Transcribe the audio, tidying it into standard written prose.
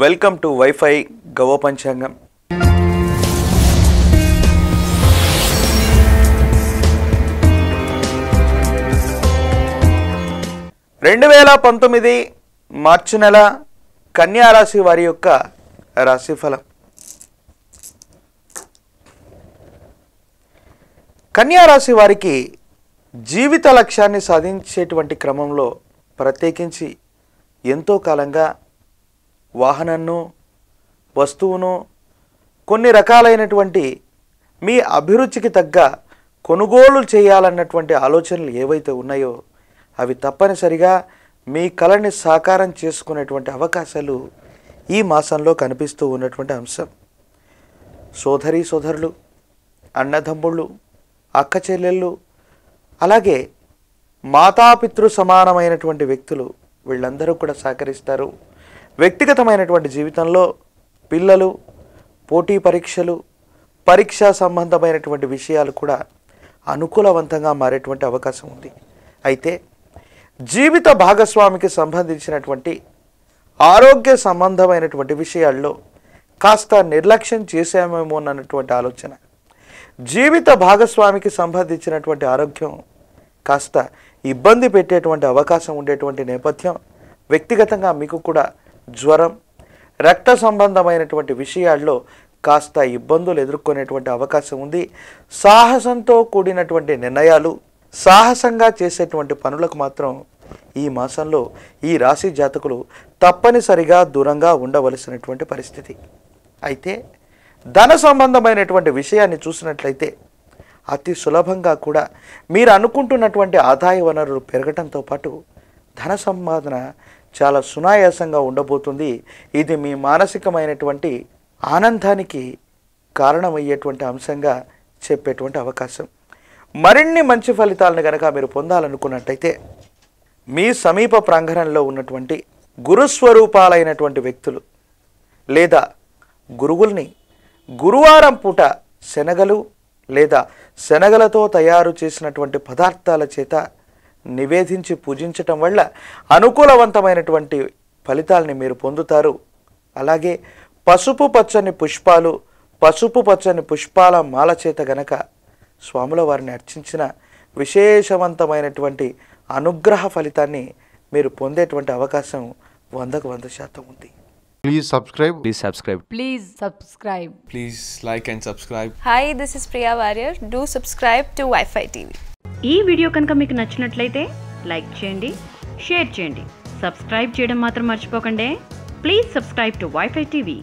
Welcome to wifi గవ పంచాంగం. రెండు 2019 మార్చి నెల కన్యా రాశి వారి యొక్క రాశిఫలం. కన్యా రాశి వారికి జీవిత లక్ష్యాన్ని సాధించేటువంటి క్రమంలో ప్రత్యేకించి ఎంతో కాలంగా వాహనాన్ని, వస్తువును, కొన్ని రకాలైనటువంటి మీ అభిరుచికి తగ్గ కొనుగోలు చేయాలన్నటువంటి ఆలోచనలు ఏవైతే ఉన్నాయో అవి తప్పనిసరిగా మీ కళని సాకారం చేసుకునేటువంటి అవకాశాలు ఈ మాసంలో కనిపిస్తూ ఉన్నటువంటి అంశం. సోదరీ సోదరులు, అన్నదమ్ముళ్ళు, అక్క చెల్లెళ్ళు, అలాగే మాతాపితృ సమానమైనటువంటి వ్యక్తులు వీళ్ళందరూ కూడా సహకరిస్తారు. వ్యక్తిగతమైనటువంటి జీవితంలో పిల్లలు, పోటీ పరీక్షలు, పరీక్షా సంబంధమైనటువంటి విషయాలు కూడా అనుకూలవంతంగా మారేటువంటి అవకాశం ఉంది. అయితే జీవిత భాగస్వామికి సంబంధించినటువంటి ఆరోగ్య సంబంధమైనటువంటి విషయాల్లో కాస్త నిర్లక్ష్యం చేసామేమో అన్నటువంటి ఆలోచన, జీవిత భాగస్వామికి సంబంధించినటువంటి ఆరోగ్యం కాస్త ఇబ్బంది పెట్టేటువంటి అవకాశం ఉండేటువంటి నేపథ్యం, వ్యక్తిగతంగా మీకు కూడా జ్వరం, రక్త సంబంధమైనటువంటి విషయాల్లో కాస్త ఇబ్బందులు ఎదుర్కొనేటువంటి అవకాశం ఉంది. సాహసంతో కూడినటువంటి నిర్ణయాలు, సాహసంగా చేసేటువంటి పనులకు మాత్రం ఈ మాసంలో ఈ రాశి జాతకులు తప్పనిసరిగా దూరంగా ఉండవలసినటువంటి పరిస్థితి. అయితే ధన సంబంధమైనటువంటి విషయాన్ని చూసినట్లయితే అతి సులభంగా కూడా మీరు అనుకుంటున్నటువంటి ఆదాయ వనరులు పెరగడంతో పాటు ధన సంపాదన చాలా సునాయాసంగా ఉండబోతుంది. ఇది మీ మానసికమైనటువంటి ఆనందానికి కారణమయ్యేటువంటి అంశంగా చెప్పేటువంటి అవకాశం. మరిన్ని మంచి ఫలితాలను కనుక మీరు పొందాలనుకున్నట్టయితే మీ సమీప ప్రాంగణంలో ఉన్నటువంటి గురుస్వరూపాలైనటువంటి వ్యక్తులు లేదా గురువుల్ని గురువారం పూట శనగలు లేదా శనగలతో తయారు చేసినటువంటి పదార్థాల చేత నివేదించి పూజించటం వల్ల అనుకూలవంతమైనటువంటి ఫలితాలని మీరు పొందుతారు. అలాగే పసుపు పచ్చని పుష్పాలు, పసుపు పచ్చని పుష్పాల మాల చేత గనక స్వాముల వారిని అర్చించిన విశేషవంతమైనటువంటి అనుగ్రహ ఫలితాన్ని మీరు పొందేటువంటి అవకాశం 100కు 100% ఉంది. Please subscribe. Please subscribe. Please subscribe. Please like and subscribe. Hi, this is Priya Warrior. Do subscribe to Wi-Fi TV. ఈ వీడియో కనుక మీకు నచ్చినట్లయితే లైక్ చేయండి, షేర్ చేయండి, సబ్స్క్రైబ్ చేయడం మాత్రం మర్చిపోకండి. Please subscribe to wifi TV.